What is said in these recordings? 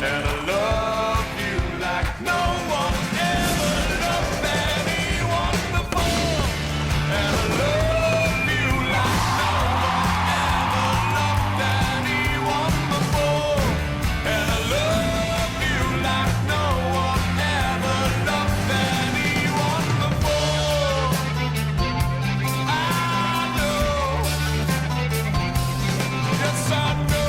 and I love you like no one ever loved anyone before. And I love you like no one ever loved anyone before. And I love you like no one ever loved anyone before. I know, yes I know.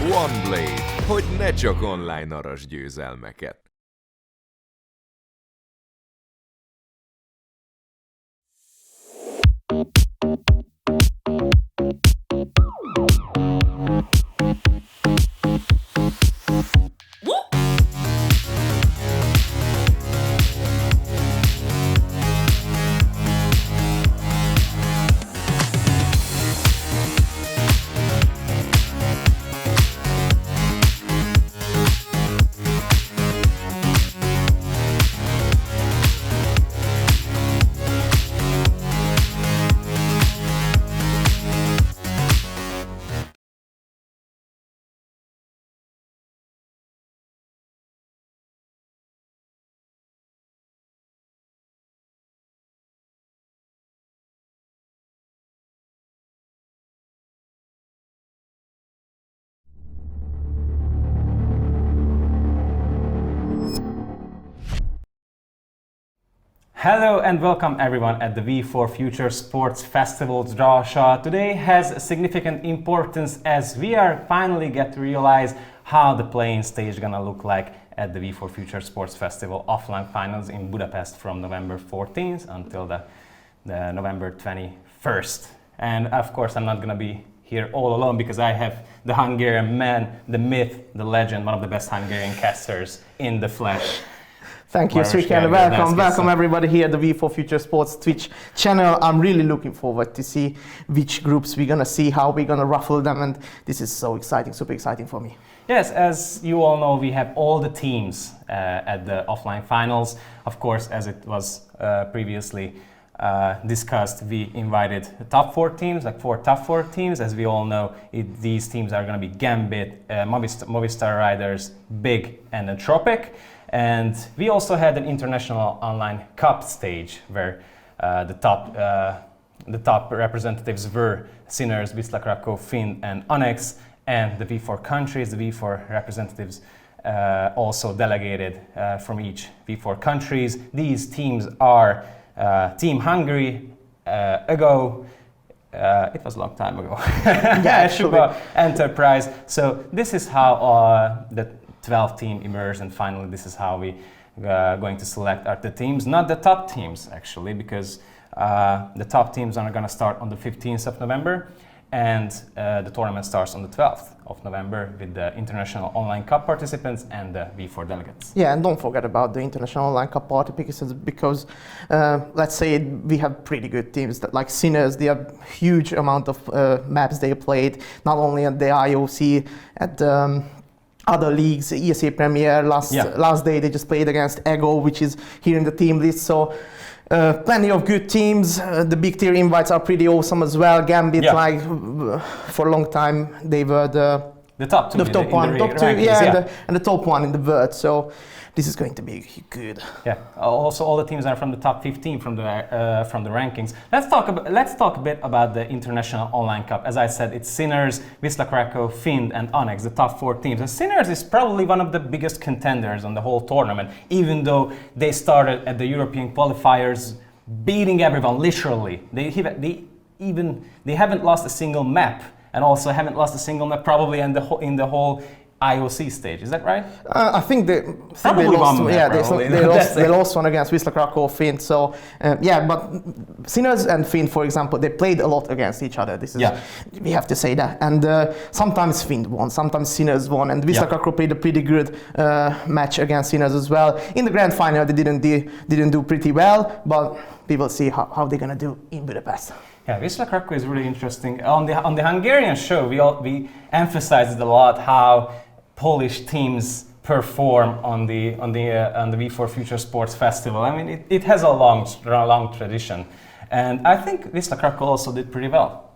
OneBlade, hogy ne csak online aras győzelmeket. Hello and welcome everyone at the V4 Future Sports Festival's Draw Shot. Today has significant importance as we are finally get to realize how the playing stage gonna look like at the V4 Future Sports Festival offline finals in Budapest from November 14th until the November 21st. And of course I'm not gonna be here all alone because I have the Hungarian man, the myth, the legend, one of the best Hungarian casters in the flesh. Thank you, Sriki, and welcome everybody here at the V4 Future Sports Twitch channel. I'm really looking forward to see which groups we're gonna see, how we're gonna ruffle them, and this is so exciting, super exciting for me. Yes, as you all know, we have all the teams at the offline finals. Of course, as it was previously discussed, we invited the top 4 teams, like 4 top 4 teams. As we all know, these teams are going to be Gambit, Movistar Riders, Big, and Entropic. And we also had an international online cup stage where the top representatives were Sinners, Wisla Krakow, Finn, and Annex, and the V4 countries. The V4 representatives also delegated from each V4 countries. These teams are Team Hungary, ago. It was a long time ago. Yeah, Shuba Enterprise. So this is how the 12 team emerged, and finally this is how we going to select the teams, not the top teams actually, because the top teams are going to start on the 15th of November, and the tournament starts on the 12th of November with the International Online Cup participants and the V4 delegates. Yeah, and don't forget about the International Online Cup party, because let's say we have pretty good teams that, like Sinners, they have huge amount of maps they played, not only at the IOC, at other leagues, ESA Premier, last day they just played against Ego, which is here in the team list. So plenty of good teams. The big tier invites are pretty awesome as well. Gambit, like for a long time, they were the top two, top one, top two, rankings, and the top one in the world. So this is going to be good. Yeah. Also, all the teams are from the top 15 from the rankings. Let's talk a bit about the International Online Cup. As I said, it's Sinners, Wisla Krakow, Find, and Onyx, the top 4 teams. And Sinners is probably one of the biggest contenders on the whole tournament, even though they started at the European qualifiers beating everyone literally. They haven't lost a single map, and also haven't lost a single map probably in the whole IOC stage. Is that right? I think they lost one. Yeah, they lost one against Wisla Krakow, Find. So but Sinners and Find, for example, they played a lot against each other. We have to say that. And sometimes Find won, sometimes Sinners won, and Wisla Krakow played a pretty good match against Sinners as well. In the grand final, they didn't do pretty well, but we will see how they're gonna do in Budapest. Yeah, Wisla Krakow is really interesting. On the Hungarian show, we emphasized a lot how Polish teams perform on the V4 Future Sports Festival. I mean, it has a long tradition, and I think Wisla Krakow also did pretty well.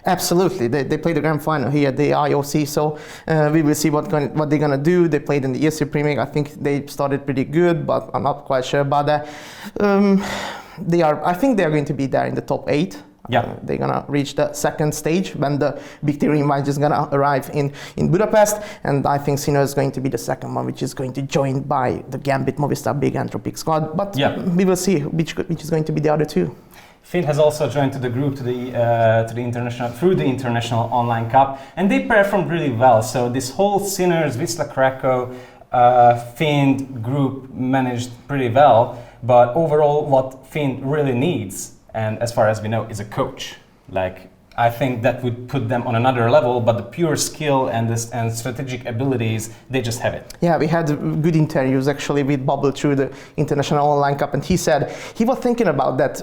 Absolutely, they played the grand final here at the IOC, so we will see what they're gonna do. They played in the ESC Premier. I think they started pretty good, but I'm not quite sure about that. I think they are going to be there in the top 8. Yeah, they're gonna reach the second stage when the big tier invite is gonna arrive in Budapest, and I think Sinners is going to be the second one, which is going to join by the Gambit, Movistar, Big Anthropic squad. But we will see which is going to be the other two. Find has also joined to the group through the International Online Cup, and they performed really well. So this whole Sinners, Wisla Krakow, Find group managed pretty well. But overall, what Find really needs, and as far as we know, is a coach. Like, I think that would put them on another level, but the pure skill and strategic abilities, they just have it. Yeah, we had good interviews actually with Bubble through the International Online Cup, and he said he was thinking about that.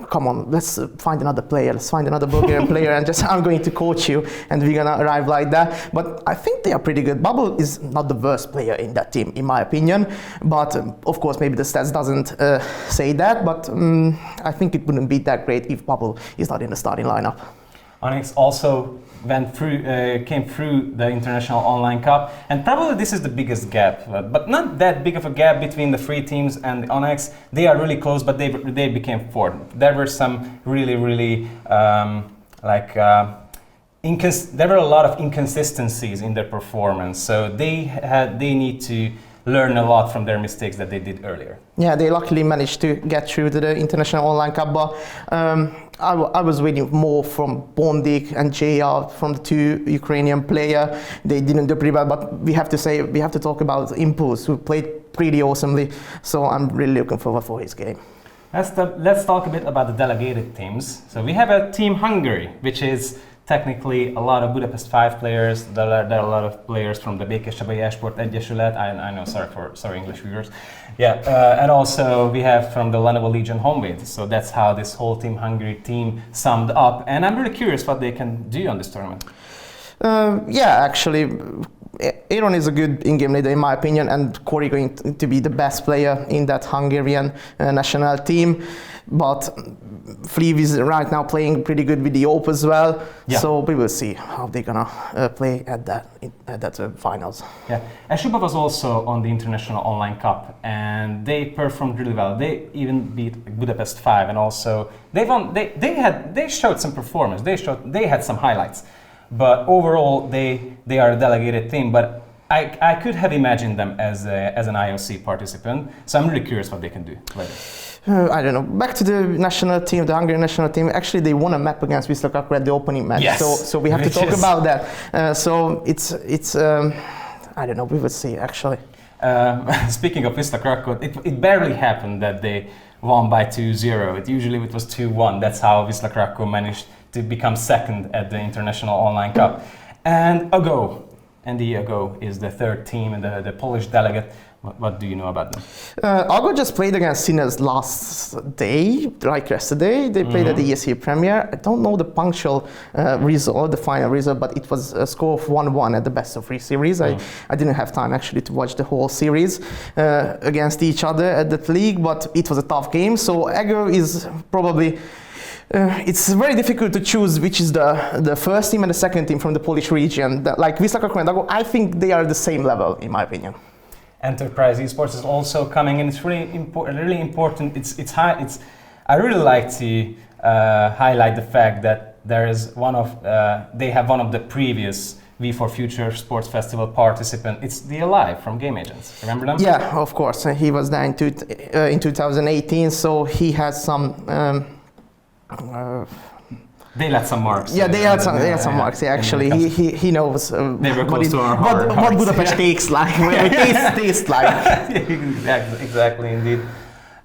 Come on, let's find another player, let's find another Bulgarian player, and just I'm going to coach you, and we're gonna arrive like that. But I think they are pretty good. Bubble is not the worst player in that team, in my opinion. But of course, maybe the stats doesn't say that. But I think it wouldn't be that great if Bubble is not in the starting lineup. Onyx also came through the International Online Cup, and probably this is the biggest gap, but not that big of a gap between the 3 teams and the Onyx. They are really close, but they became 4th. There were some really there were a lot of inconsistencies in their performance, so they need to learn a lot from their mistakes that they did earlier. Yeah, they luckily managed to get through to the International Online Cup, but I was waiting more from Bondik and JR, from the 2 Ukrainian players. They didn't do pretty well, but we have to talk about Impulse, who played pretty awesomely, so I'm really looking forward for his game. Let's talk a bit about the delegated teams. So we have a Team Hungary, which is technically a lot of Budapest 5 players. There are a lot of players from the Békéscsabai Esport Egyesület. I know, sorry English viewers. Yeah, and also we have from the Lenovo Legion Honvéd. So that's how this whole Team Hungary team summed up. And I'm really curious what they can do on this tournament. Actually, Aaron is a good in-game leader in my opinion, and Corey going to be the best player in that Hungarian national team. But Fleeve is right now playing pretty good with the OPE as well, so we will see how they're gonna play at that finals. Yeah, Eshuba was also on the International Online Cup, and they performed really well. They even beat Budapest 5, and also they showed some performance. They had some highlights, but overall they are a delegated team. But I could have imagined them as an IOC participant, so I'm really curious what they can do later. I don't know. Back to the national team, the Hungarian national team. Actually, they won a map against Wisla Krakow at the opening match. Yes. So we have to talk about that. So it's I don't know. We will see actually. Speaking of Wisla Krakow, it barely happened that they won by 2-0. It was 2-1. That's how Wisla Krakow managed to become second at the International Online Cup. And Ago is the third team and the Polish delegate. What do you know about them? Ago just played against Sinners last day, like yesterday. They played at the ESC Premier. I don't know the punctual result, the final result, but it was a score of 1-1 at the best of 3 series. I didn't have time actually to watch the whole series against each other at that league, but it was a tough game. So Ago is probably... it's very difficult to choose which is the first team and the second team from the Polish region. Like Wisla Krakow and Ago, I think they are the same level in my opinion. Enterprise Esports is also coming in. It's really important. It's high. I really like to highlight the fact that they have one of the previous V4 Future Sports Festival participant. It's the Alive from Game Agents. Remember them? Yeah, of course. He was there in 2018, so he has some. They let some marks. Yeah, they had some marks. Yeah, actually, he knows They were close to our hearts. what Budapest takes like, tastes like. Exactly, indeed.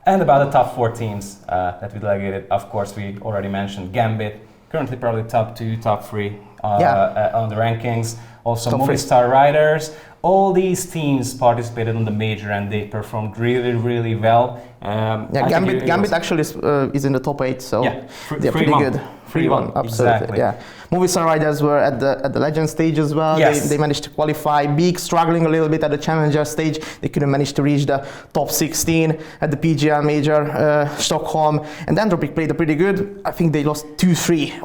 And about the top 4 teams that we delegated, of course, we already mentioned Gambit, currently probably top 2, top 3 on the rankings. Also Top 3. Movistar Riders. All these teams participated on the major and they performed really, really well. Gambit actually is in the top 8, so they're pretty good. 3-1, absolutely. Exactly. Yeah. Movistar Riders were at the legend stage as well. Yes. They managed to qualify. Beak struggling a little bit at the challenger stage. They couldn't manage to reach the top 16 at the PGL Major Stockholm. And Entropic played pretty good. I think they lost 2-3.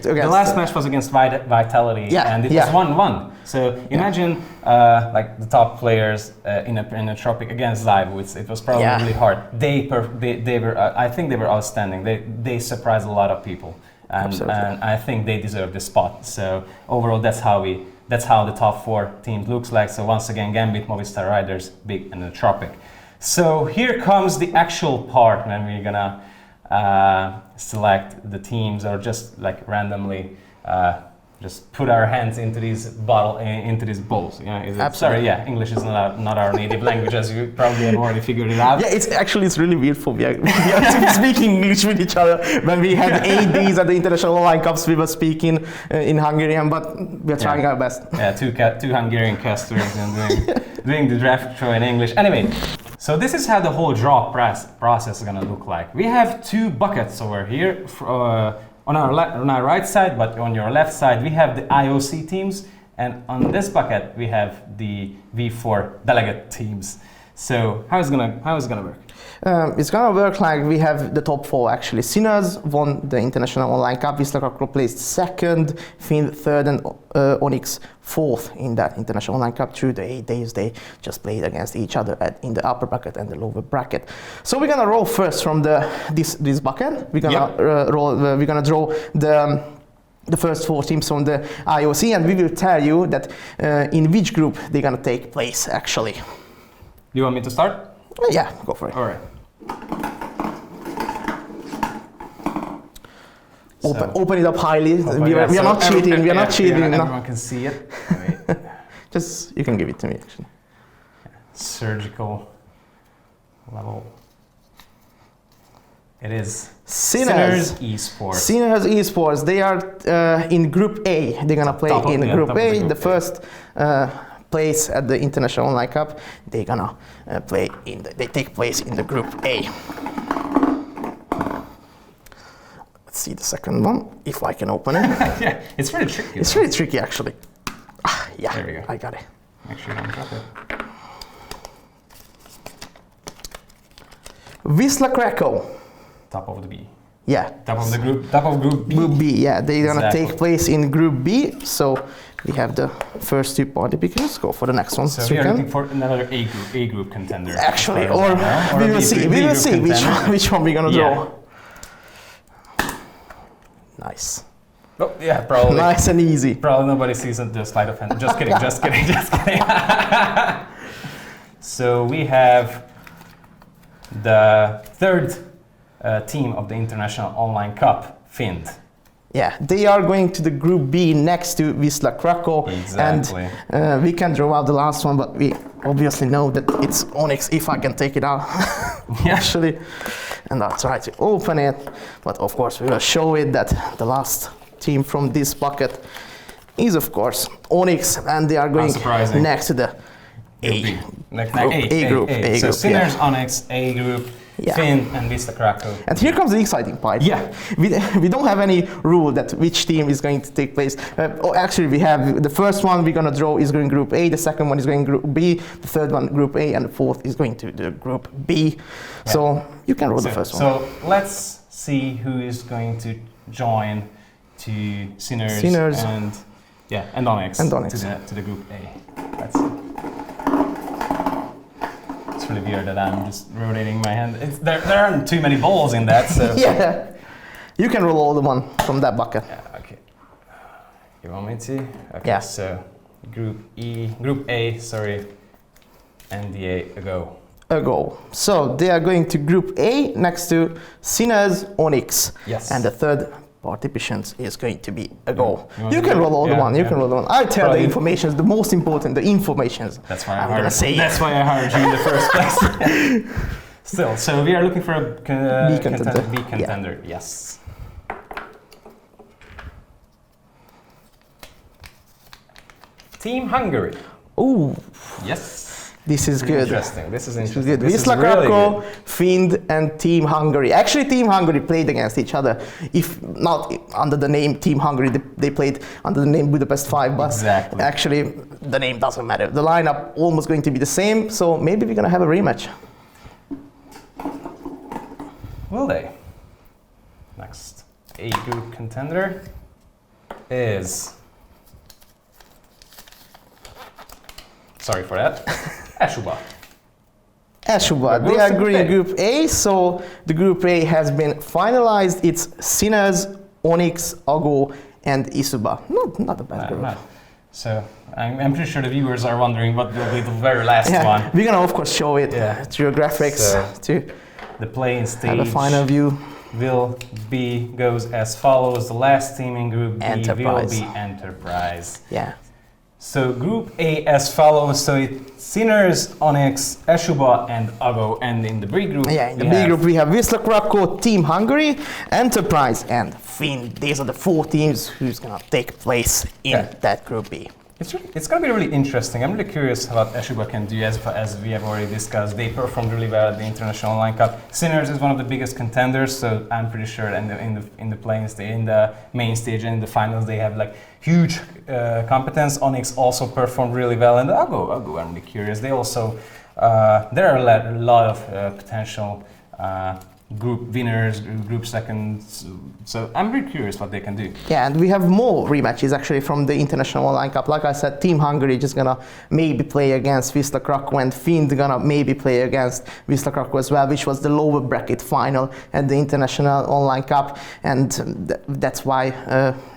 The last match was against Vitality, and it was 1-1. So imagine like the top players in a Tropic against Zybo. It was probably really hard. They were. I think they were outstanding. They surprised a lot of people. And I think they deserve the spot. So overall, that's how the top 4 teams looks like. So once again, Gambit, Movistar Riders, Big, and the Tropic. So here comes the actual part when we're gonna select the teams, or just like randomly just put our hands into these bowls. Sorry, English is not our native language, as you probably have already figured it out. Yeah, it's really weird for me. We are speaking English with each other. When we had 8 days at the International Online Cups, we were speaking in Hungarian, but we're trying our best. Yeah, two Hungarian casters and doing the draft show in English. Anyway, so this is how the whole draw process is gonna look like. We have 2 buckets over here. On our right side, but on your left side, we have the IOC teams, and on this bucket we have the V4 delegate teams. So how is it gonna work? It's gonna work like we have the top 4 actually. Sinners won the International Online Cup. Wisla Krakow placed 2nd, Finn 3rd, and Onyx 4th in that International Online Cup. Through the 8 days, they just played against each other in the upper bracket and the lower bracket. So we're gonna roll first from this bucket. We're gonna we're gonna draw the first 4 teams from the IOC, and we will tell you that in which group they're gonna take place actually. Do you want me to start? Yeah, go for it. All right. Open it up highly. We are not cheating. We are not cheating. Everyone can see it. Just, you can give it to me actually. Surgical level. It is Sinners Esports. Sinners Esports. They are in Group A. They're gonna play in Group A. The first place at the International Online Cup. They're gonna they take place in the Group A. Let's see the second one, if I can open it. Yeah, it's really tricky. It's really tricky actually. Yeah, there we go. I got it. Make sure you don't drop it. Wisla Krakow. Top of the B. Yeah. Top of Group B. Group B, yeah. They're gonna Exactly. take place in Group B. So we have the first 2 party pickers. Go for the next one. So we are looking for another A group contender. Actually, as far as I know, we a will see. B We will group see contender. which one we're gonna Yeah. draw. Nice. Oh, yeah, probably. Nice and easy. Probably nobody sees the slide of hand. Just kidding, just kidding, just kidding. So we have the 3rd team of the International Online Cup, Find. Yeah, they are going to the Group B next to Wisla Krakow. Exactly. And we can draw out the last one, but we obviously know that it's Onyx, if I can take it out. Yeah. Actually. And I'll try to open it. But of course, we will show it that the last team from this bucket is, of course, Onyx. And they are going Unsurprising. next to the A. Group. So group, Sinners, yeah. Onyx, A group, Yeah. Finn, and Wisla Krakow. And here comes the exciting part. Yeah. We don't have any rule that which team is going to take place. Actually, we have the first one we're going to draw is going Group A, the second one is going Group B, the third one Group A, and the fourth is going to the Group B. Yeah. So you can roll the first one. So let's see who is going to join to Sinners. and Onyx, And Onyx. To the Group A. Let's see. It's really weird that I'm just rotating my hand. There aren't too many balls in that, so. Yeah, you can roll all the one from that bucket. Yeah, okay. You want me to? Okay, Yeah. so Group A, sorry, and the A, go. A goal. So they are going to Group A next to Sinners, Onyx. Yes. And the third participant is going to be a goal. You want You to can do roll it? all the Yeah, one. You yeah. can roll the one. I tell Probably. the information, the most important, the information. That's why I'm gonna say it. That's why I hired you in the first place. Still, so we are looking for a B contender. B contender. Yes. Team Hungary. Ooh, Yes. this is good. Interesting. This is This is interesting. good. This is Wisla really Krakow, good. Find, and Team Hungary. Actually, Team Hungary played against each other. If not under the name Team Hungary, they played under the name Budapest 5. But Exactly. actually, the name doesn't matter. The lineup almost going to be the same. So maybe we're gonna have a rematch. Will they? Next A group contender is. Sorry for that. Eshuba. Eshuba, Goes they are to going A. Group A, so the Group A has been finalized. It's Sinners, Onyx, Ago, and Isuba. Not a bad group. No. So I'm pretty sure the viewers are wondering what will be the very last one. We're gonna of course show it Yeah. through graphics So, to The playing stage have a final view. will be goes as follows. The last team in Group B Enterprise. will be Enterprise. Yeah. So Group A as follows. So it's Sinners, Onyx, Eshuba, and Ago. And in the B group, Yeah, in the we B have- group we have Wisla Krakow, Team Hungary, Enterprise, and Finn. These are the 4 teams who's gonna take place in Yeah. that Group B. It's going to be really interesting. I'm really curious what Eshuba can do, as we have already discussed. They performed really well at the International Online Cup. Sinners is one of the biggest contenders, so I'm pretty sure in the playing stage, in the main stage, and in the finals, they have like huge competence. Onyx also performed really well, and Ago, I'm really curious. They also there are a lot of potential group winners, group seconds. So I'm really curious what they can do. Yeah, and we have more rematches actually from the International Online Cup. Like I said, Team Hungary just gonna maybe play against Wisla Krakow, and Finn gonna maybe play against Wisla Krakow as well, which was the lower bracket final at the International Online Cup, and that's why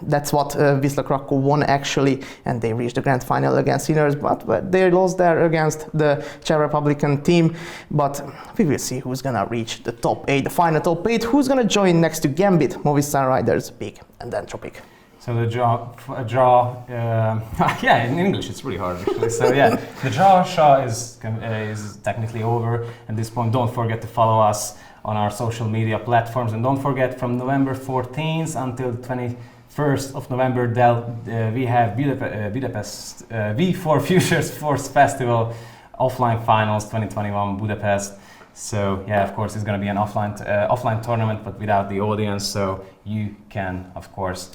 that's what Wisla Krakow won actually, and they reached the grand final against Sinners, but they lost there against the Czech Republican team. But we will see who's gonna reach the top 8, the final top 8, who's gonna join next to Gambit, Movistar Riders, Big, and then Tropic. So the draw, yeah, in English it's really hard actually. So yeah, the draw is technically over at this point. Don't forget to follow us on our social media platforms, and don't forget from November 14th until 21st of November, we have Budapest V4 Futures Sports Festival offline finals 2021 Budapest. So yeah, of course, it's going to be an offline tournament, but without the audience. So you can, of course,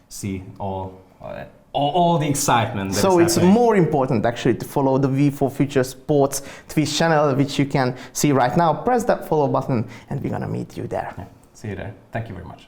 see all the excitement. That So is it's happening. more important actually to follow the V4 Future Sports Twitch channel, which you can see right now. Press that follow button, and we're gonna meet you there. Yeah, see you there. Thank you very much.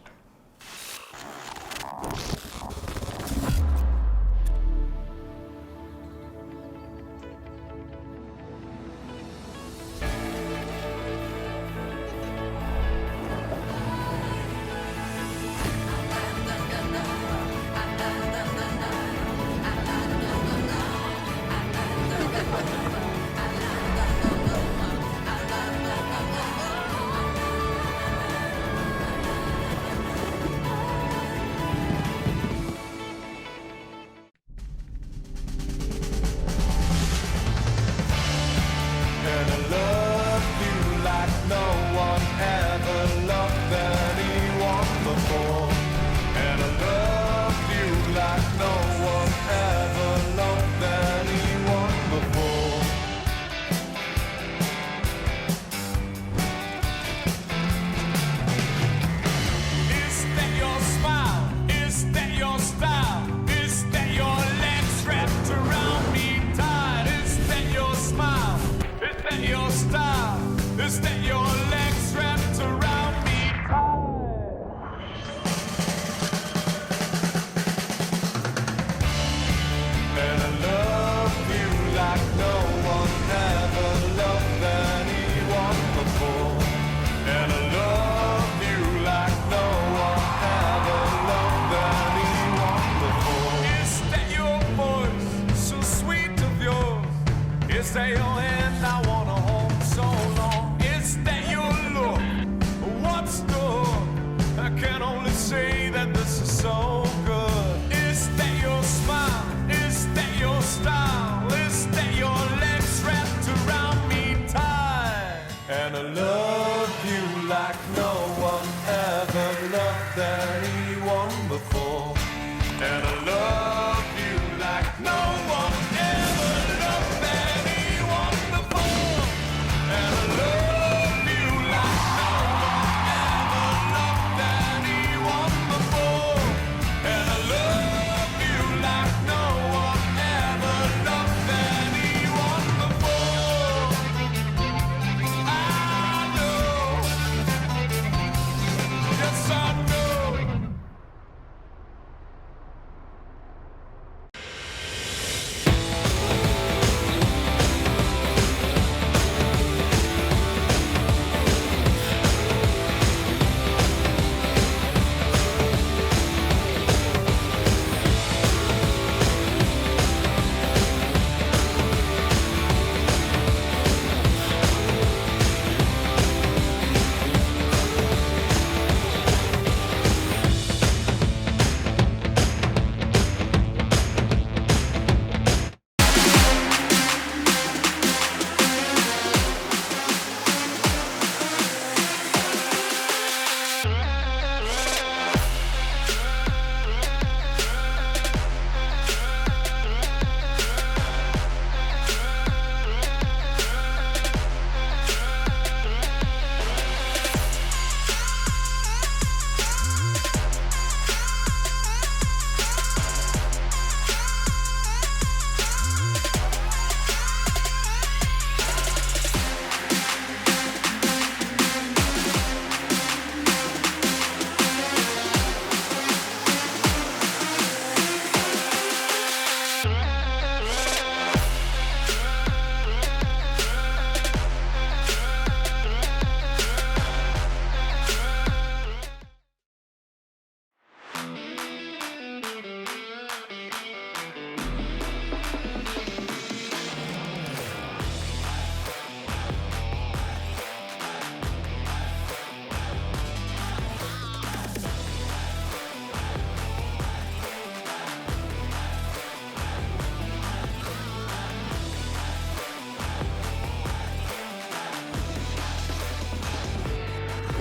And I love you like no one ever loved anyone before. And I love you like no one ever loved anyone before. And I love you like no one ever loved anyone before. And I love you like no one ever loved anyone before. I know, yes I know.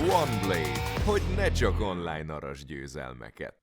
One Blade, hogy ne csak online aras győzelmeket.